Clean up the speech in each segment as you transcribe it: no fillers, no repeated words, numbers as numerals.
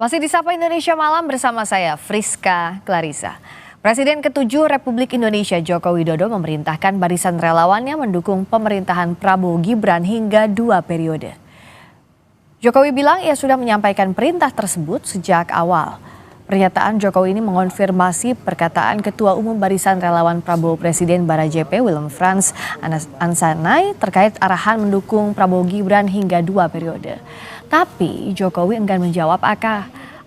Masih di Sapa Indonesia Malam bersama saya, Friska Clarissa. Presiden ke-7 Republik Indonesia Joko Widodo memerintahkan barisan relawannya mendukung pemerintahan Prabowo Gibran hingga 2 periode. Jokowi bilang ia sudah menyampaikan perintah tersebut sejak awal. Pernyataan Jokowi ini mengonfirmasi perkataan Ketua Umum Barisan Relawan Prabowo Presiden Barajp Willem Frans Ansanai terkait arahan mendukung Prabowo Gibran hingga 2 periode. Tapi Jokowi enggan menjawab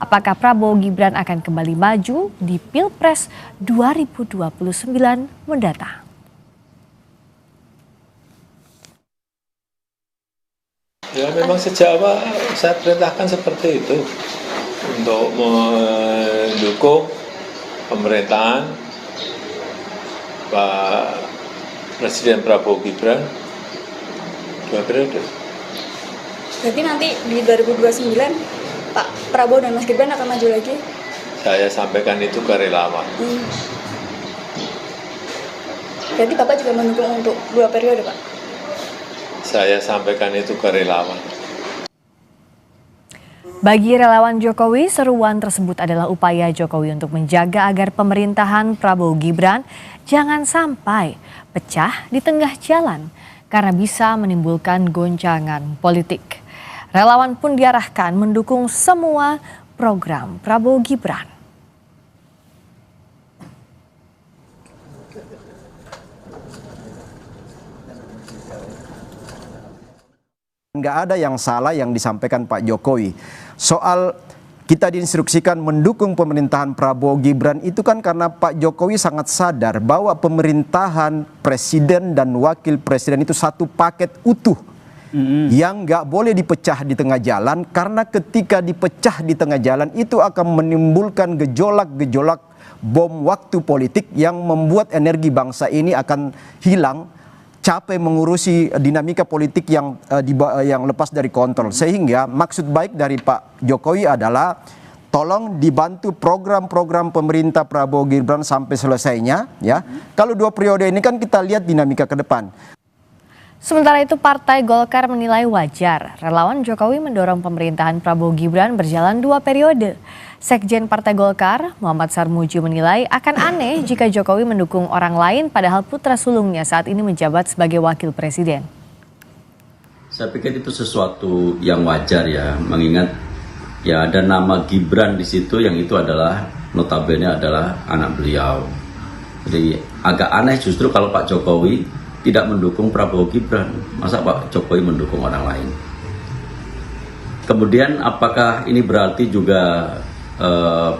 apakah Prabowo Gibran akan kembali maju di Pilpres 2029 mendatang. Ya memang sejak awal saya perintahkan seperti itu untuk mendukung pemerintahan Pak Presiden Prabowo Gibran 2 periode. Berarti nanti di 2029 Pak Prabowo dan Mas Gibran akan maju lagi? Saya sampaikan itu ke relawan. Berarti Bapak juga mendukung untuk 2 periode, Pak? Saya sampaikan itu ke relawan. Bagi relawan Jokowi, seruan tersebut adalah upaya Jokowi untuk menjaga agar pemerintahan Prabowo Gibran jangan sampai pecah di tengah jalan karena bisa menimbulkan goncangan politik. Relawan pun diarahkan mendukung semua program Prabowo Gibran. Nggak ada yang salah yang disampaikan Pak Jokowi. Soal kita diinstruksikan mendukung pemerintahan Prabowo Gibran itu kan karena Pak Jokowi sangat sadar bahwa pemerintahan presiden dan wakil presiden itu satu paket utuh. Yang nggak boleh dipecah di tengah jalan, karena ketika dipecah di tengah jalan itu akan menimbulkan gejolak-gejolak bom waktu politik yang membuat energi bangsa ini akan hilang, capek mengurusi dinamika politik yang lepas dari kontrol. Sehingga maksud baik dari Pak Jokowi adalah tolong dibantu program-program pemerintah Prabowo Gibran sampai selesainya, ya. Kalau 2 periode ini kan kita lihat dinamika ke depan. Sementara itu Partai Golkar menilai wajar relawan Jokowi mendorong pemerintahan Prabowo Gibran berjalan 2 periode. Sekjen Partai Golkar, Muhammad Sarmuji menilai akan aneh jika Jokowi mendukung orang lain padahal putra sulungnya saat ini menjabat sebagai wakil presiden. Saya pikir itu sesuatu yang wajar ya, mengingat ya ada nama Gibran di situ yang itu adalah notabene adalah anak beliau. Jadi agak aneh justru kalau Pak Jokowi tidak mendukung Prabowo Gibran, masa Pak Jokowi mendukung orang lain. Kemudian apakah ini berarti juga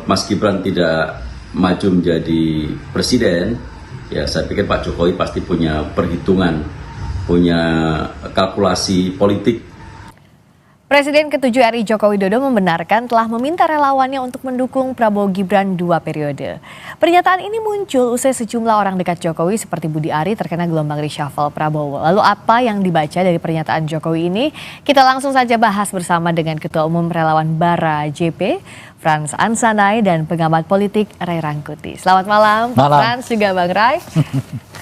Mas Gibran tidak maju menjadi presiden? Ya saya pikir Pak Jokowi pasti punya perhitungan, punya kalkulasi politik. Presiden ke-7 RI Joko Widodo membenarkan telah meminta relawannya untuk mendukung Prabowo Gibran 2 periode. Pernyataan ini muncul usai sejumlah orang dekat Jokowi seperti Budi Ari terkena gelombang reshuffle Prabowo. Lalu apa yang dibaca dari pernyataan Jokowi ini? Kita langsung saja bahas bersama dengan Ketua Umum Relawan Barajp, Frans Ansanai, dan pengamat politik Ray Rangkuti. Selamat malam, Pak Frans juga Bang Ray.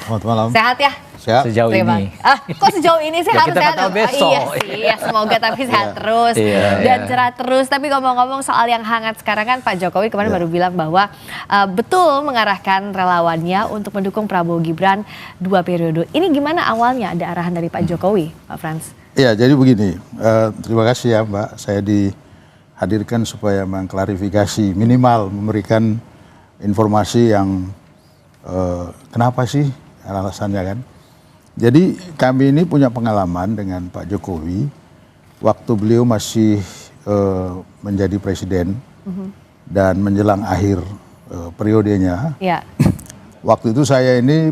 Selamat malam. Sehat ya? Sehat. Sejauh ini. Kok sejauh ini sih harus sehat? Besok. Iya sih, ya, semoga tapi sehat terus dan cerah terus. Tapi ngomong-ngomong soal yang hangat sekarang kan Pak Jokowi kemarin baru bilang bahwa betul mengarahkan relawannya untuk mendukung Prabowo Gibran 2 periode. Ini gimana awalnya ada arahan dari Pak Jokowi, Pak Frans? Iya, jadi begini. Terima kasih ya Mbak, saya dihadirkan supaya mengklarifikasi, minimal memberikan informasi yang kenapa sih alasannya kan. Jadi kami ini punya pengalaman dengan Pak Jokowi waktu beliau masih menjadi presiden dan menjelang akhir periodenya. Ya. Waktu itu saya ini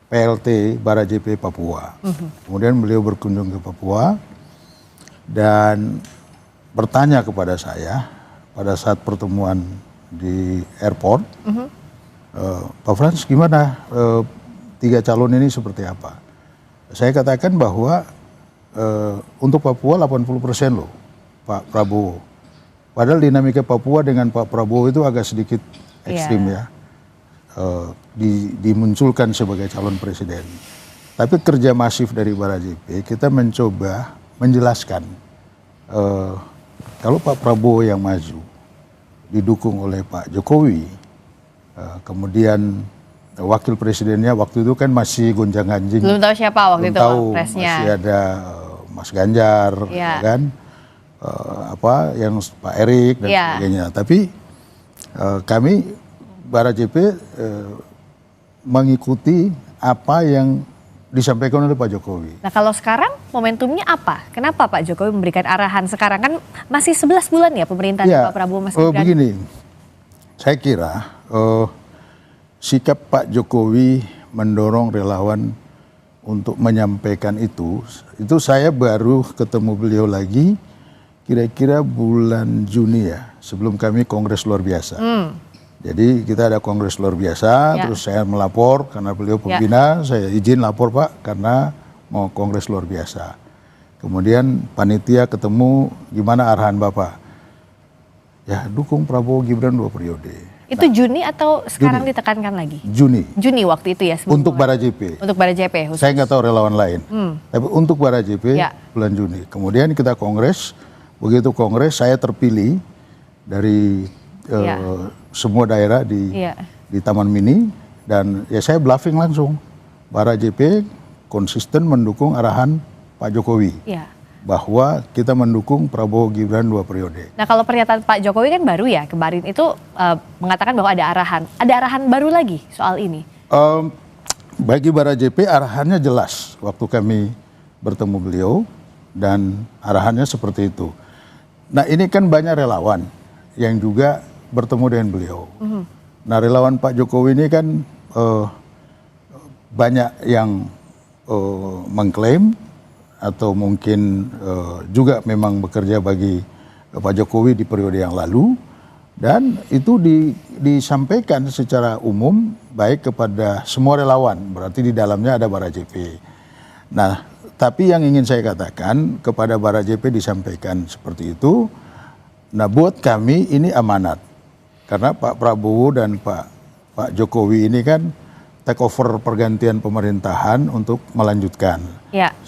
PLT Barajp Papua. Kemudian beliau berkunjung ke Papua dan bertanya kepada saya pada saat pertemuan di airport, Pak Frans gimana? 3 calon ini seperti apa? Saya katakan bahwa untuk Papua 80% loh Pak Prabowo. Padahal dinamika Papua dengan Pak Prabowo itu agak sedikit ekstrim ya. Dimunculkan sebagai calon presiden. Tapi kerja masif dari Barajp, kita mencoba menjelaskan kalau Pak Prabowo yang maju didukung oleh Pak Jokowi, kemudian wakil presidennya waktu itu kan masih gonjang-ganjing. Belum tahu siapa waktu itu presnya. Masih ada Mas Ganjar, Ya. kan, yang Pak Erik dan sebagainya. Tapi kami Barajepe mengikuti apa yang disampaikan oleh Pak Jokowi. Nah kalau sekarang momentumnya apa? Kenapa Pak Jokowi memberikan arahan sekarang? Kan masih 11 bulan ya pemerintahan Pak Prabowo Mas Gibran. Begini, saya kira sikap Pak Jokowi mendorong relawan untuk menyampaikan itu saya baru ketemu beliau lagi kira-kira bulan Juni ya, sebelum kami kongres luar biasa. Jadi kita ada kongres luar biasa, terus saya melapor karena beliau pembina, saya izin lapor Pak karena mau kongres luar biasa. Kemudian panitia ketemu, gimana arahan Bapak? Ya dukung Prabowo Gibran 2 periode. Itu Juni atau sekarang ditekankan lagi? Juni. Juni waktu itu ya? Untuk Barajepe. Untuk Barajepe khusus. Saya nggak tahu relawan lain. Tapi untuk Barajepe bulan Juni. Kemudian kita kongres, begitu kongres saya terpilih dari semua daerah di Taman Mini, dan ya saya bluffing langsung. Barajepe konsisten mendukung arahan Pak Jokowi. Bahwa kita mendukung Prabowo Gibran 2 periode. Nah kalau pernyataan Pak Jokowi kan baru ya, kemarin itu mengatakan bahwa ada arahan. Ada arahan baru lagi soal ini? Bagi Barajepe arahannya jelas waktu kami bertemu beliau, dan arahannya seperti itu. Nah ini kan banyak relawan yang juga bertemu dengan beliau. Nah relawan Pak Jokowi ini kan banyak yang mengklaim atau mungkin juga memang bekerja bagi Pak Jokowi di periode yang lalu, dan itu disampaikan secara umum baik kepada semua relawan, berarti di dalamnya ada Barajepe. Nah tapi yang ingin saya katakan kepada Barajepe disampaikan seperti itu. Nah buat kami ini amanat, karena Pak Prabowo dan Pak Jokowi ini kan take over pergantian pemerintahan untuk melanjutkan.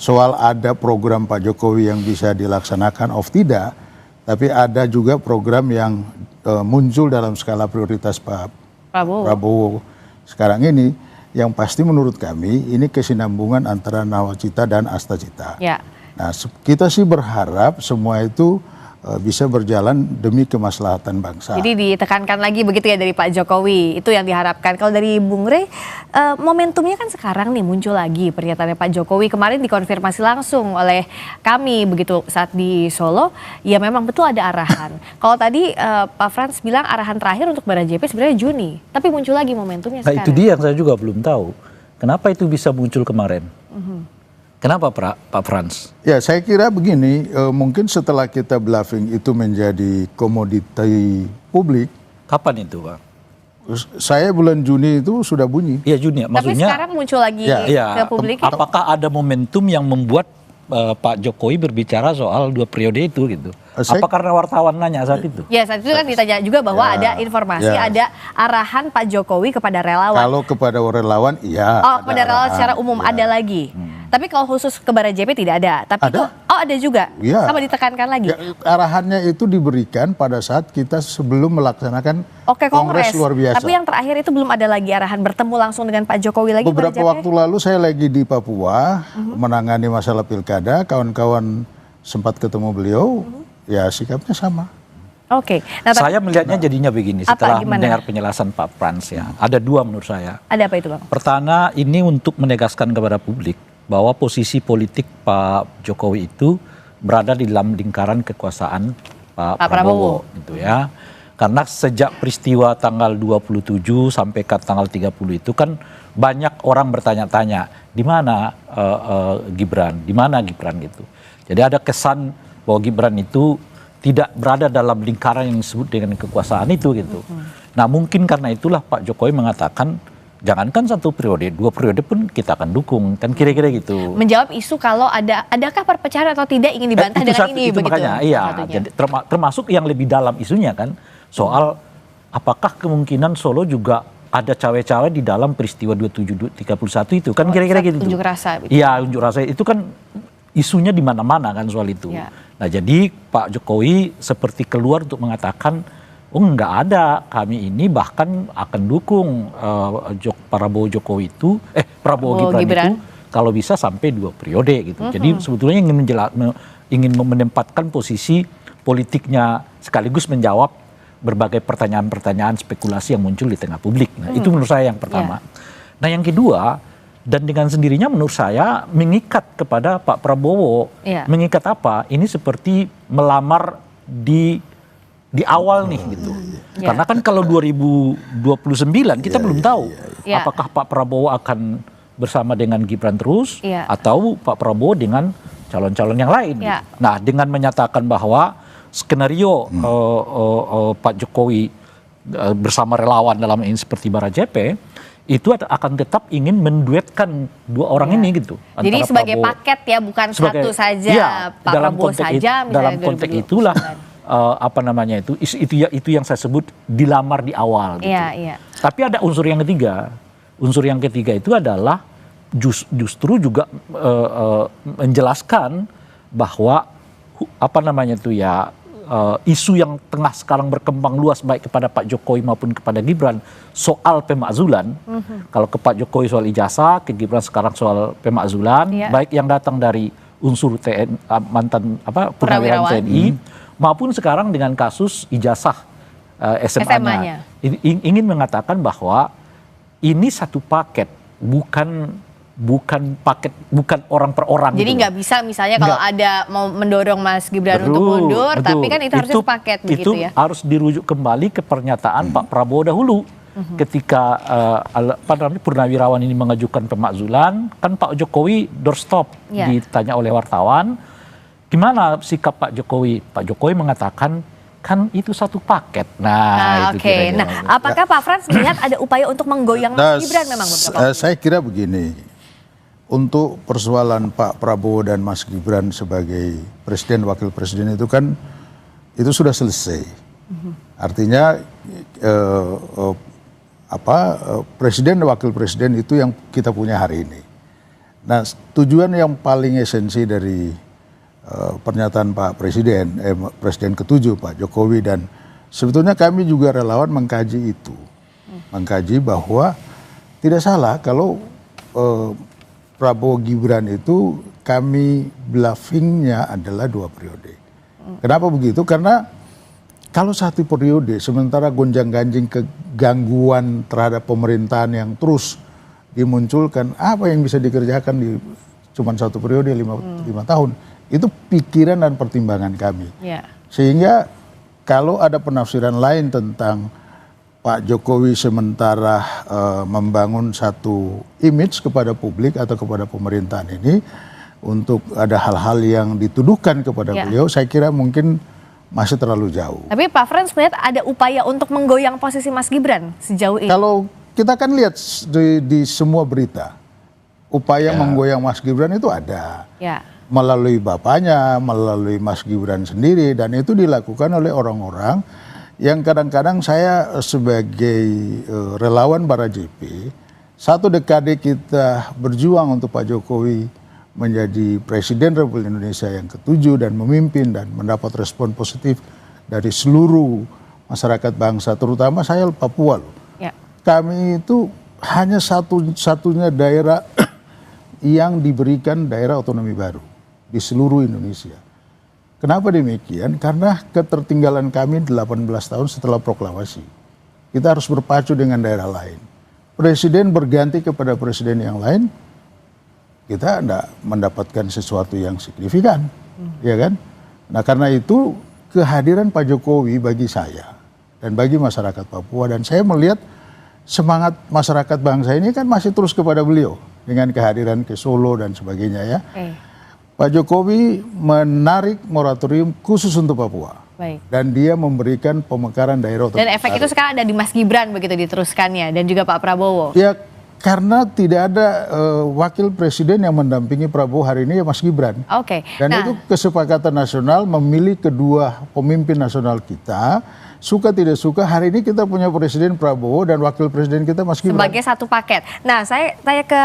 Soal ada program Pak Jokowi yang bisa dilaksanakan of tidak, tapi ada juga program yang muncul dalam skala prioritas Pak Prabowo sekarang ini, yang pasti menurut kami ini kesinambungan antara Nawacita dan Astacita. Nah kita sih berharap semua itu bisa berjalan demi kemaslahatan bangsa. Jadi ditekankan lagi begitu ya dari Pak Jokowi, itu yang diharapkan. Kalau dari Bung Rey, momentumnya kan sekarang nih muncul lagi pernyataannya Pak Jokowi, kemarin dikonfirmasi langsung oleh kami begitu saat di Solo, ya memang betul ada arahan. Kalau tadi Pak Frans bilang arahan terakhir untuk Barajepe sebenarnya Juni, tapi muncul lagi momentumnya sekarang. Nah itu dia yang saya juga belum tahu, kenapa itu bisa muncul kemarin? Kenapa Pak Frans? Ya saya kira begini, mungkin setelah kita bluffing itu menjadi komoditi publik. Kapan itu Pak? Saya bulan Juni itu sudah bunyi. Iya Juni, maksudnya. Tapi sekarang muncul lagi ke publik. Apakah ada momentum yang membuat Pak Jokowi berbicara soal 2 periode itu gitu? Apa karena wartawan nanya saat itu? Ya saat itu kan ditanya juga bahwa ada informasi, ada arahan Pak Jokowi kepada relawan. Kalau kepada relawan, iya. Oh, kepada relawan secara umum ada lagi. Tapi kalau khusus ke Barajepe tidak ada. Tapi itu, ada juga. Sama ditekankan lagi. Ya, arahannya itu diberikan pada saat kita sebelum melaksanakan kongres luar biasa. Tapi yang terakhir itu belum ada lagi arahan bertemu langsung dengan Pak Jokowi lagi. Beberapa waktu lalu saya lagi di Papua menangani masalah pilkada, kawan-kawan sempat ketemu beliau, ya sikapnya sama. Nah, saya melihatnya jadinya begini, setelah mendengar penjelasan Pak Frans ya, ada 2 menurut saya. Ada apa itu Bang? Pertama, ini untuk menegaskan kepada publik bahwa posisi politik Pak Jokowi itu berada di dalam lingkaran kekuasaan Pak Prabowo gitu ya. Karena sejak peristiwa tanggal 27 sampai ke tanggal 30 itu kan banyak orang bertanya-tanya di mana Gibran, di mana Gibran gitu. Jadi ada kesan bahwa Gibran itu tidak berada dalam lingkaran yang disebut dengan kekuasaan itu gitu. Nah mungkin karena itulah Pak Jokowi mengatakan jangankan 1 periode, 2 periode pun kita akan dukung, kan kira-kira gitu. Menjawab isu kalau adakah perpecahan atau tidak ingin dibantah dengan ini itu begitu. Makanya, iya. Jadi, termasuk yang lebih dalam isunya kan soal apakah kemungkinan Solo juga ada cawe-cawe di dalam peristiwa 27-31 itu kan kira-kira gitu. Unjuk rasa. Iya, unjuk rasa itu kan isunya di mana-mana kan soal itu. Nah jadi Pak Jokowi seperti keluar untuk mengatakan, oh nggak ada, kami ini bahkan akan dukung Prabowo Gibran itu kalau bisa sampai 2 periode gitu. Jadi sebetulnya ingin menempatkan posisi politiknya sekaligus menjawab berbagai pertanyaan-pertanyaan spekulasi yang muncul di tengah publik. Nah, itu menurut saya yang pertama. Nah, yang kedua, dan dengan sendirinya menurut saya mengikat kepada Pak Prabowo. Mengikat apa? Ini seperti melamar di awal nih gitu. Karena kan kalau 2029 kita belum tahu apakah Pak Prabowo akan bersama dengan Gibran terus atau Pak Prabowo dengan calon-calon yang lain. Gitu. Nah, dengan menyatakan bahwa skenario Pak Jokowi bersama relawan dalam ini seperti Barajepe itu akan tetap ingin menduetkan 2 orang ini gitu. Jadi sebagai Prabowo, paket ya, bukan satu saja Pak Prabowo saja. Dalam konteks itulah itu yang saya sebut dilamar di awal. Gitu. Tapi ada unsur yang ketiga. Unsur yang ketiga itu adalah justru juga menjelaskan bahwa isu yang tengah sekarang berkembang luas baik kepada Pak Jokowi maupun kepada Gibran soal pemakzulan. Kalau ke Pak Jokowi soal ijazah, ke Gibran sekarang soal pemakzulan, baik yang datang dari unsur mantan purnawirawan TNI maupun sekarang dengan kasus ijazah SMA-nya. Ingin mengatakan bahwa ini satu paket, bukan orang per orang. Jadi nggak bisa misalnya kalau ada mau mendorong Mas Gibran untuk mundur, tapi kan itu harus paket begitu ya. Itu harus dirujuk kembali ke pernyataan Pak Prabowo dahulu. Ketika purnawirawan ini mengajukan pemakzulan, kan Pak Jokowi doorstop ditanya oleh wartawan, gimana sikap Pak Jokowi? Pak Jokowi mengatakan kan itu satu paket. Nah, itu kira-kira. Nah, apakah Pak Frans melihat ada upaya untuk menggoyang Mas Gibran memang beberapa? Saya kira begini. Untuk persoalan Pak Prabowo dan Mas Gibran sebagai presiden wakil presiden itu kan itu sudah selesai. Artinya presiden dan wakil presiden itu yang kita punya hari ini. Nah, tujuan yang paling esensi dari pernyataan Pak Presiden ke-7 Pak Jokowi, dan sebetulnya kami juga relawan mengkaji itu. Mengkaji bahwa tidak salah kalau Prabowo Gibran itu kami bluffingnya adalah 2 periode. Kenapa begitu? Karena kalau 1 periode sementara gonjang-ganjing kegangguan terhadap pemerintahan yang terus dimunculkan, apa yang bisa dikerjakan di cuma 1 periode 5 tahun? Itu pikiran dan pertimbangan kami. Sehingga kalau ada penafsiran lain tentang Pak Jokowi sementara membangun satu image kepada publik atau kepada pemerintahan ini untuk ada hal-hal yang dituduhkan kepada beliau, saya kira mungkin masih terlalu jauh. Tapi Pak Frans melihat ada upaya untuk menggoyang posisi Mas Gibran sejauh ini? Kalau kita kan lihat di semua berita, upaya menggoyang Mas Gibran itu ada. Melalui bapaknya, melalui Mas Gibran sendiri, dan itu dilakukan oleh orang-orang yang kadang-kadang saya sebagai relawan Barajepe, 1 dekade kita berjuang untuk Pak Jokowi menjadi Presiden Republik Indonesia yang ke-7 dan memimpin dan mendapat respon positif dari seluruh masyarakat bangsa, terutama saya Papua loh. Kami itu hanya satu-satunya daerah yang diberikan daerah otonomi baru di seluruh Indonesia. Kenapa demikian? Karena ketertinggalan kami 18 tahun setelah proklamasi. Kita harus berpacu dengan daerah lain. Presiden berganti kepada presiden yang lain, kita tidak mendapatkan sesuatu yang signifikan. Ya kan? Nah, karena itu kehadiran Pak Jokowi bagi saya dan bagi masyarakat Papua, dan saya melihat semangat masyarakat bangsa ini kan masih terus kepada beliau dengan kehadiran ke Solo dan sebagainya ya. Pak Jokowi menarik moratorium khusus untuk Papua. Dan dia memberikan pemekaran daerah otonomi. Dan efek itu sekarang ada di Mas Gibran begitu diteruskannya, dan juga Pak Prabowo. Ya, Karena tidak ada wakil presiden yang mendampingi Prabowo hari ini ya Mas Gibran. Oke. Dan itu kesepakatan nasional memilih kedua pemimpin nasional kita. Suka tidak suka hari ini kita punya presiden Prabowo dan wakil presiden kita Mas Gibran. Sebagai satu paket. Nah, saya tanya ke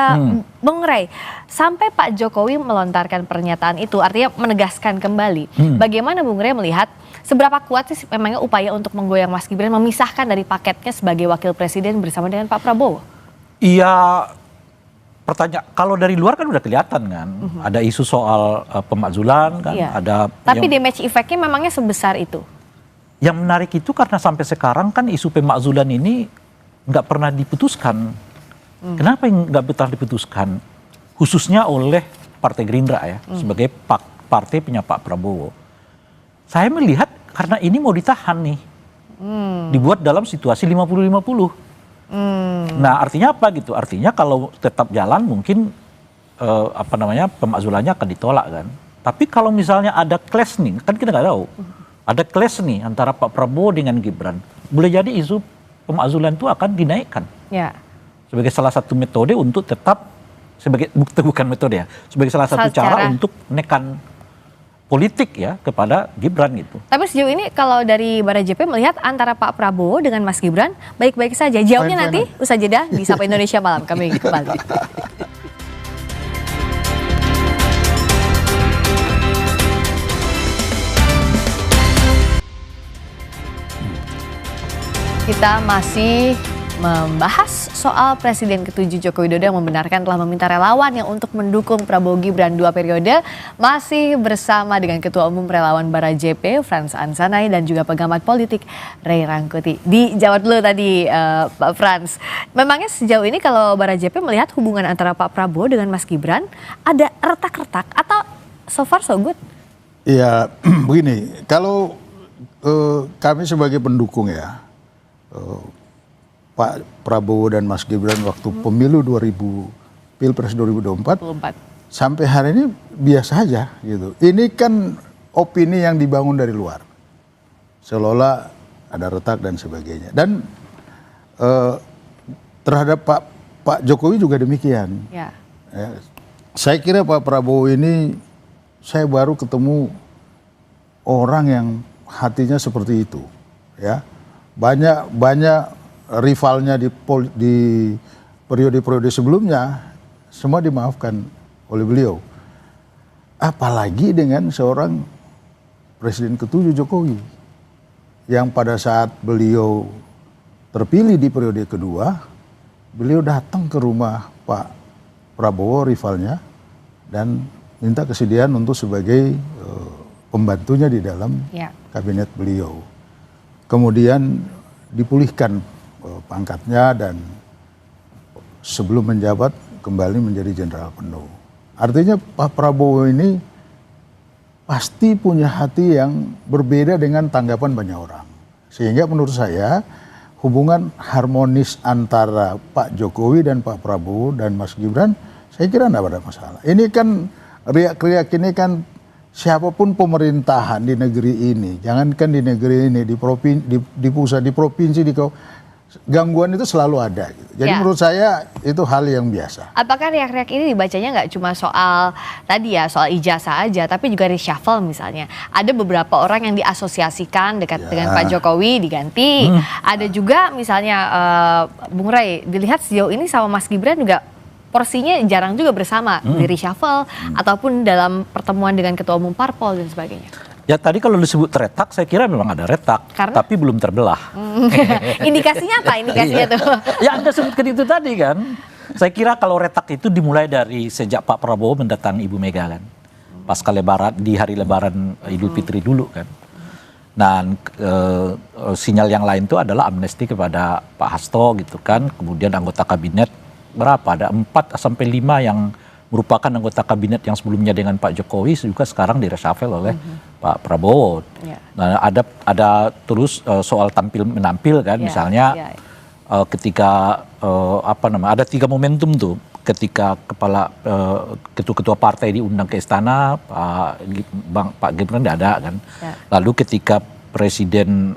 Bung Rey, sampai Pak Jokowi melontarkan pernyataan itu, artinya menegaskan kembali. Bagaimana Bung Rey melihat seberapa kuat sih memangnya upaya untuk menggoyang Mas Gibran, memisahkan dari paketnya sebagai wakil presiden bersama dengan Pak Prabowo? Iya, pertanyaan kalau dari luar kan udah kelihatan kan, ada isu soal pemakzulan kan, ada. Tapi damage effect-nya memangnya sebesar itu? Yang menarik itu karena sampai sekarang kan isu pemakzulan ini nggak pernah diputuskan. Kenapa nggak pernah diputuskan? Khususnya oleh Partai Gerindra ya, sebagai partai punya Pak Prabowo. Saya melihat karena ini mau ditahan nih, dibuat dalam situasi 50-50. Nah artinya apa gitu? Artinya kalau tetap jalan mungkin pemakzulannya akan ditolak kan. Tapi kalau misalnya ada clash nih, kan kita nggak tahu. Ada clash nih antara Pak Prabowo dengan Gibran. Boleh jadi isu pemakzulan itu akan dinaikkan. Ya. Sebagai salah satu metode untuk tetap, bukan metode ya, sebagai salah satu cara untuk menekan politik ya kepada Gibran gitu. Tapi sejauh ini kalau dari Barajp melihat antara Pak Prabowo dengan Mas Gibran baik-baik saja. Jawabnya nanti usai jeda di Sapa Indonesia Malam. Kami kembali. Kita masih membahas soal Presiden ke-7 Joko Widodo yang membenarkan telah meminta relawannya untuk mendukung Prabowo Gibran 2 periode. Masih bersama dengan Ketua Umum Relawan Barajp, Frans Ansanai, dan juga pengamat politik Ray Rangkuti. Dijawab dulu tadi Pak Frans. Memangnya sejauh ini kalau Barajp melihat hubungan antara Pak Prabowo dengan Mas Gibran ada retak-retak atau so far so good? Ya begini, kalau kami sebagai pendukung ya, Pak Prabowo dan Mas Gibran waktu pemilu Pilpres 2024 sampai hari ini biasa aja gitu. Ini kan opini yang dibangun dari luar, seolah-olah ada retak dan sebagainya. Dan terhadap Pak Jokowi juga demikian. Ya, saya kira Pak Prabowo ini saya baru ketemu orang yang hatinya seperti itu, ya. Banyak rivalnya di periode-periode sebelumnya semua dimaafkan oleh beliau. Apalagi dengan seorang Presiden ke-7 Jokowi yang pada saat beliau terpilih di periode kedua, beliau datang ke rumah Pak Prabowo rivalnya dan minta kesediaan untuk sebagai pembantunya di dalam kabinet beliau. Kemudian dipulihkan pangkatnya dan sebelum menjabat kembali menjadi jenderal penuh. Artinya Pak Prabowo ini pasti punya hati yang berbeda dengan tanggapan banyak orang. Sehingga menurut saya hubungan harmonis antara Pak Jokowi dan Pak Prabowo dan Mas Gibran saya kira tidak ada masalah. Ini kan riak-riak ini kan siapapun pemerintahan di negeri ini, jangankan di negeri ini, di pusat, di provinsi, gangguan itu selalu ada. Gitu. Jadi menurut saya itu hal yang biasa. Apakah riak-riak ini dibacanya nggak cuma soal tadi ya, soal ijazah aja, tapi juga reshuffle misalnya. Ada beberapa orang yang diasosiasikan dekat dengan Pak Jokowi diganti. Ada juga misalnya Bung Ray, dilihat sejauh ini sama Mas Gibran juga porsinya jarang juga bersama di reshuffle ataupun dalam pertemuan dengan Ketua Umum Parpol dan sebagainya. Ya tadi kalau disebut retak, saya kira memang ada retak, tapi belum terbelah. Indikasinya apa? Indikasinya tuh? Ya Anda sebutkan itu tadi kan. Saya kira kalau retak itu dimulai dari sejak Pak Prabowo mendatangi Ibu Mega kan. Pasca Lebaran, di hari Lebaran Idul Fitri dulu kan. Dan sinyal yang lain itu adalah amnesti kepada Pak Hasto gitu kan. Kemudian anggota kabinet berapa? Ada 4 sampai 5 yang merupakan anggota kabinet yang sebelumnya dengan Pak Jokowi juga sekarang direshuffle oleh Pak Prabowo. Nah, ada terus soal tampil menampil kan, misalnya ketika ada 3 momentum tuh, ketika ketua-ketua partai diundang ke istana, Pak Gibran tidak ada kan. Lalu ketika Presiden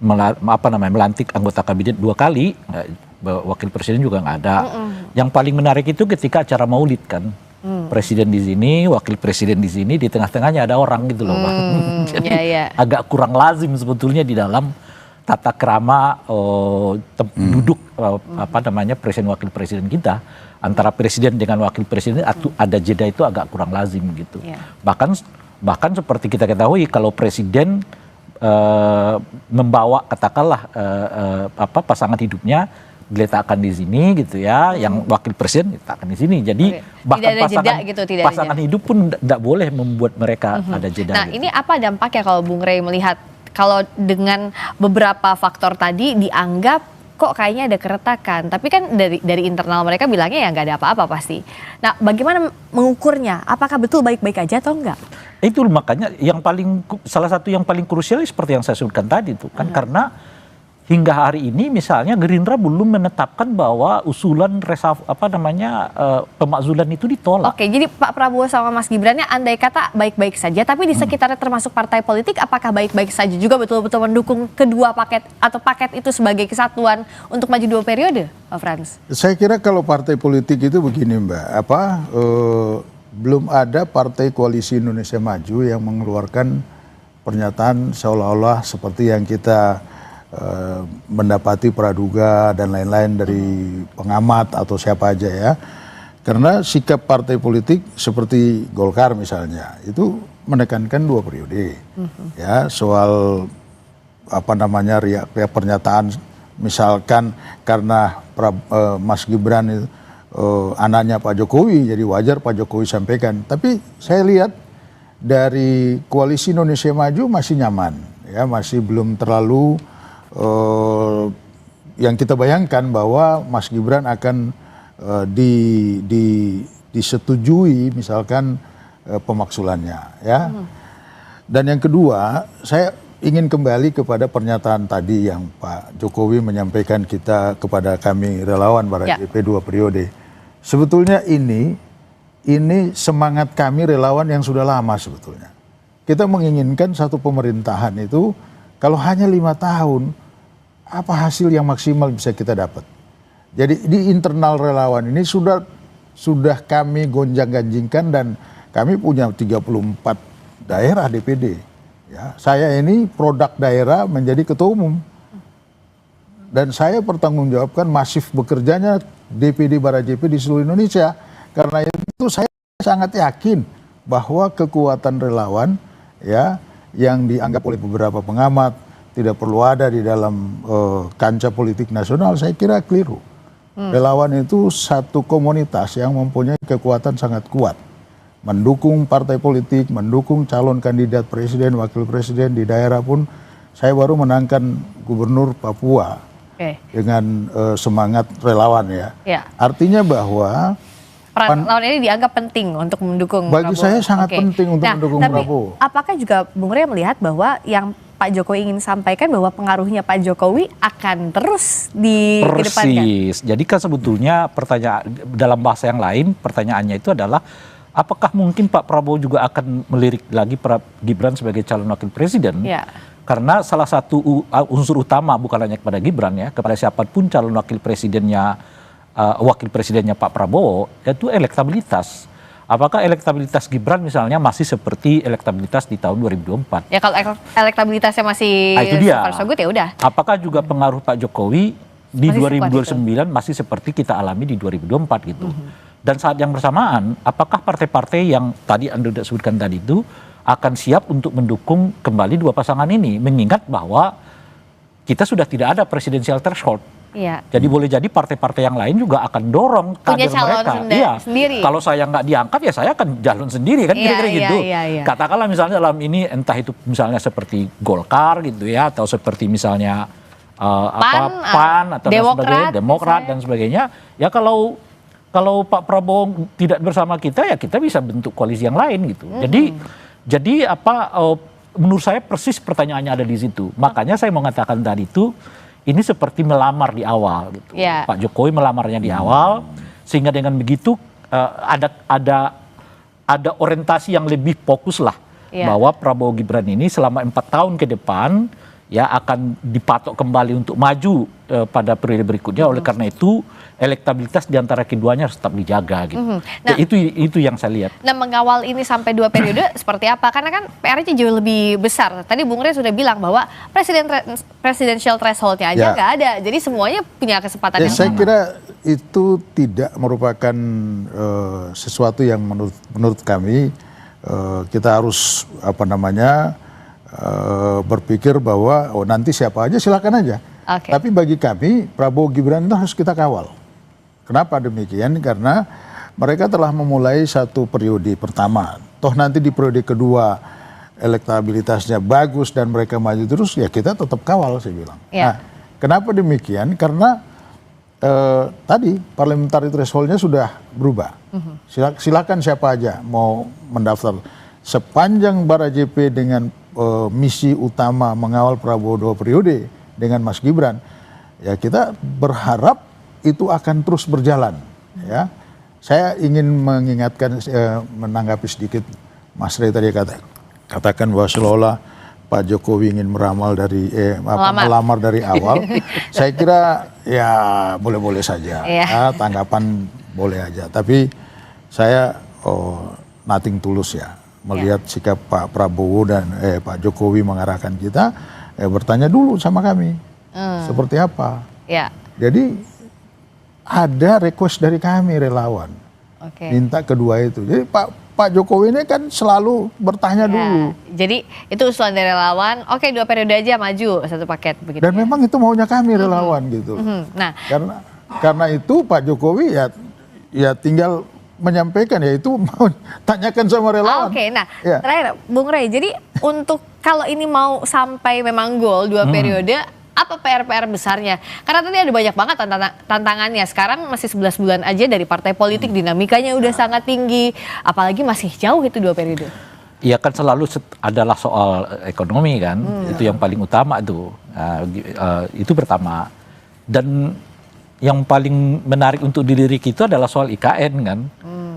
melantik anggota kabinet 2 kali, wakil presiden juga nggak ada. Yang paling menarik itu ketika acara Maulid kan. Presiden di sini, wakil presiden di sini, di tengah-tengahnya ada orang gitu loh, Bang. Jadi agak kurang lazim sebetulnya di dalam tata krama duduk presiden wakil presiden kita, antara presiden dengan wakil presiden ada jeda itu agak kurang lazim gitu. Bahkan seperti kita ketahui kalau presiden membawa katakanlah pasangan hidupnya diletakkan di sini gitu ya, yang wakil presiden diletakkan di sini. Jadi bahkan pasangan hidup pun tidak boleh membuat mereka ada jeda. Nah, gitu. ini apa dampaknya kalau Bung Rey melihat kalau dengan beberapa faktor tadi dianggap kok kayaknya ada keretakan, tapi kan dari internal mereka bilangnya ya nggak ada apa-apa pasti. Nah, bagaimana mengukurnya? Apakah betul baik-baik aja atau enggak? Itu makanya salah satu yang paling krusial seperti yang saya sebutkan tadi itu kan, karena hingga hari ini misalnya Gerindra belum menetapkan bahwa usulan pemakzulan itu ditolak. Oke, jadi Pak Prabowo sama Mas Gibrannya andai kata baik-baik saja, tapi di sekitarnya termasuk partai politik, apakah baik-baik saja juga betul-betul mendukung kedua paket atau paket itu sebagai kesatuan untuk maju 2 periode, Pak Frans? Saya kira kalau partai politik itu begini Mbak, belum ada partai koalisi Indonesia Maju yang mengeluarkan pernyataan seolah-olah seperti yang kita mendapati praduga dan lain-lain dari pengamat atau siapa aja ya. Karena sikap partai politik seperti Golkar misalnya itu menekankan 2 periode. Ya, soal pernyataan misalkan karena Mas Gibran itu anaknya Pak Jokowi, jadi wajar Pak Jokowi sampaikan. Tapi saya lihat dari koalisi Indonesia Maju masih nyaman, ya masih belum terlalu yang kita bayangkan bahwa Mas Gibran akan disetujui misalkan pemaksulannya, ya. Dan yang kedua, saya ingin kembali kepada pernyataan tadi yang Pak Jokowi menyampaikan kepada kami relawan Barajp 2 periode. Sebetulnya ini semangat kami relawan yang sudah lama sebetulnya. Kita menginginkan satu pemerintahan itu kalau hanya 5 tahun, apa hasil yang maksimal bisa kita dapat. Jadi di internal relawan ini sudah kami gonjang-ganjingkan dan kami punya 34 daerah DPD. Ya, saya ini produk daerah menjadi ketua umum. Dan saya bertanggungjawabkan masif bekerjanya DPD Barajp di seluruh Indonesia. Karena itu saya sangat yakin bahwa kekuatan relawan ya yang dianggap oleh beberapa pengamat tidak perlu ada di dalam kancah politik nasional, saya kira keliru. Relawan itu satu komunitas yang mempunyai kekuatan sangat kuat. Mendukung partai politik, mendukung calon kandidat presiden, wakil presiden di daerah pun. Saya baru menangkan gubernur Papua dengan semangat relawan ya. Artinya bahwa peran relawan ini dianggap penting untuk mendukung bagi Prabowo. Saya sangat penting untuk mendukung Prabowo. Apakah juga Bung Rey melihat bahwa yang Pak Jokowi ingin sampaikan bahwa pengaruhnya Pak Jokowi akan terus dikedepankan? Persis. Jadi kan sebetulnya pertanyaan dalam bahasa yang lain pertanyaannya itu adalah apakah mungkin Pak Prabowo juga akan melirik lagi Gibran sebagai calon wakil presiden? Ya. Karena salah satu unsur utama bukan hanya kepada Gibran ya, kepada siapapun calon wakil presidennya Pak Prabowo yaitu elektabilitas. Apakah elektabilitas Gibran misalnya masih seperti elektabilitas di tahun 2024? Ya kalau elektabilitasnya masih so good ya udah. Apakah juga pengaruh Pak Jokowi di 2029 masih seperti kita alami di 2024 gitu. Dan saat yang bersamaan, apakah partai-partai yang tadi Anda sudah sebutkan tadi itu akan siap untuk mendukung kembali 2 pasangan ini, mengingat bahwa kita sudah tidak ada presidensial threshold. Iya. Jadi boleh jadi partai-partai yang lain juga akan dorong kader mereka. Sendiri. Kalau saya nggak diangkat ya saya akan jalan sendiri kan kira-kira gitu. Katakanlah misalnya dalam ini entah itu misalnya seperti Golkar gitu ya atau seperti misalnya PAN atau Demokrat dan sebagainya. Ya kalau Pak Prabowo tidak bersama kita ya kita bisa bentuk koalisi yang lain gitu. Jadi menurut saya persis pertanyaannya ada di situ. Makanya saya mengatakan tadi itu ini seperti melamar di awal gitu. Pak Jokowi melamarnya di awal sehingga dengan begitu ada orientasi yang lebih fokus lah bahwa Prabowo Gibran ini selama 4 tahun ke depan ya akan dipatok kembali untuk maju pada periode berikutnya. Oleh karena itu elektabilitas di antara keduanya harus tetap dijaga gitu. Nah, itu yang saya lihat. Nah, mengawal ini sampai 2 periode seperti apa? Karena kan PR-nya jauh lebih besar. Tadi Bung Rey sudah bilang bahwa presidential threshold-nya aja nggak ada. Jadi semuanya punya kesempatan yang saya sama. kira itu tidak merupakan sesuatu yang menurut kami kita harus berpikir bahwa nanti siapa aja silakan aja. Oke. Tapi bagi kami Prabowo Gibran itu harus kita kawal. Kenapa demikian? Karena mereka telah memulai satu periode pertama. Toh nanti di periode kedua elektabilitasnya bagus dan mereka maju terus, ya kita tetap kawal, saya bilang. Ya. Nah, kenapa demikian? Karena tadi parliamentary threshold-nya sudah berubah. Silakan siapa aja mau mendaftar. Sepanjang Barajepe dengan misi utama mengawal Prabowo 2 periode dengan Mas Gibran, ya kita berharap itu akan terus berjalan. Ya, saya ingin mengingatkan, menanggapi sedikit Mas Rey tadi katakan bahwa seolah Pak Jokowi ingin meramal dari melamar dari awal. Saya kira ya boleh-boleh saja, ya, tanggapan boleh aja. Tapi saya nothing tulus ya melihat sikap Pak Prabowo dan Pak Jokowi mengarahkan kita. Bertanya dulu sama kami seperti apa. Ya. Jadi ada request dari kami relawan, minta kedua itu. Jadi Pak Jokowi ini kan selalu bertanya dulu. Jadi itu usulan dari relawan. Oke, 2 periode aja maju satu paket begitu. Dan memang itu maunya kami relawan gitu. Nah, karena itu Pak Jokowi ya tinggal menyampaikan, ya itu mau tanyakan sama relawan. Oke, nah terakhir Bung Rey. Jadi untuk kalau ini mau sampai memang goal 2 periode, apa PR-PR besarnya? Karena tadi ada banyak banget tantangannya. Sekarang masih 11 bulan aja dari partai politik, dinamikanya udah sangat tinggi. Apalagi masih jauh itu 2 periode. Iya kan selalu adalah soal ekonomi kan. Itu yang paling utama tuh. Itu pertama. Dan yang paling menarik untuk dilirik itu adalah soal IKN kan.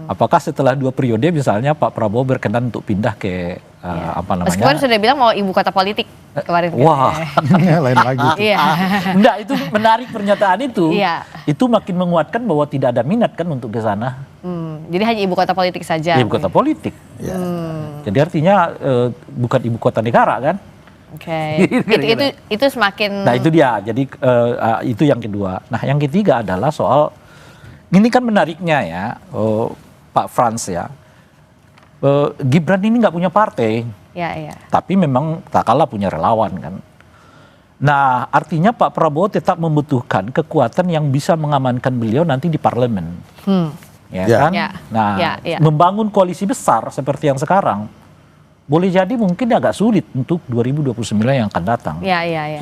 Apakah setelah 2 periode misalnya Pak Prabowo berkenan untuk pindah ke Meskipun sudah bilang mau ibu kota politik kemarin. Wah, lain lagi. Enggak, itu menarik pernyataan itu. Iya. Itu makin menguatkan bahwa tidak ada minat kan untuk ke sana. Jadi hanya ibu kota politik saja. Ibu kota politik. Jadi artinya bukan ibu kota negara kan? Oke. Itu semakin. Nah itu dia. Jadi itu yang kedua. Nah yang ketiga adalah soal ini kan menariknya ya, Pak Frans ya. Gibran ini nggak punya partai, tapi memang tak kalah punya relawan kan. Nah artinya Pak Prabowo tetap membutuhkan kekuatan yang bisa mengamankan beliau nanti di parlemen, kan? Nah membangun koalisi besar seperti yang sekarang boleh jadi mungkin agak sulit untuk 2029 yang akan datang.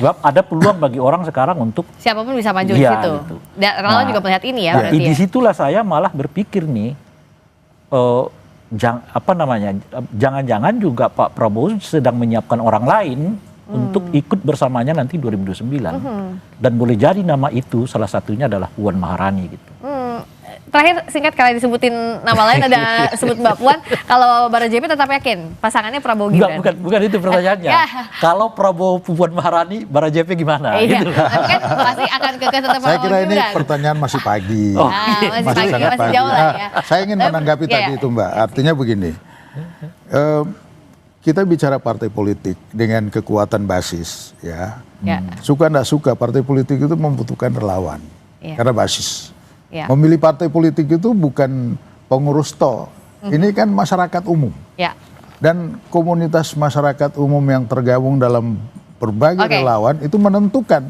Sebab ada peluang bagi orang sekarang untuk siapapun bisa maju di situ. Gitu. Dan relawan juga melihat ini ya. Di situlah saya malah berpikir nih. Jangan-jangan juga Pak Prabowo sedang menyiapkan orang lain untuk ikut bersamanya nanti 2029. Dan boleh jadi nama itu salah satunya adalah Puan Maharani gitu. Terakhir singkat, kalau disebutin nama lain ada sebut Mbak Puan. Kalau Barajepe tetap yakin pasangannya Prabowo Gibran? Bukan itu pertanyaannya. Kalau Prabowo Puan Maharani, Barajepe gimana? Gitu. Tapi kan pasti akan kekeh tetap Saya kira ini Gibran. pertanyaan masih pagi. Masih jauh lah ya. Saya ingin menanggapi tadi itu Mbak. Artinya begini, kita bicara partai politik dengan kekuatan basis, ya. Suka nggak suka partai politik itu membutuhkan relawan karena basis. Memilih partai politik itu bukan pengurus toh, ini kan masyarakat umum. Dan komunitas masyarakat umum yang tergabung dalam berbagai relawan itu menentukan.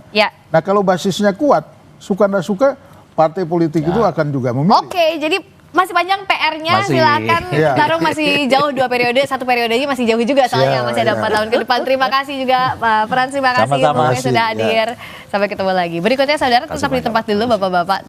Nah kalau basisnya kuat, suka nggak suka partai politik itu akan juga memilih. Jadi masih panjang PR-nya, silakan tarung, masih jauh 2 periode, 1 periode aja masih jauh juga soalnya, masih ada 4 tahun ke depan. Terima kasih juga Pak Frans, terima kasih sudah hadir. Sampai ketemu lagi. Berikutnya saudara tetap di tempat dulu Bapak-Bapak.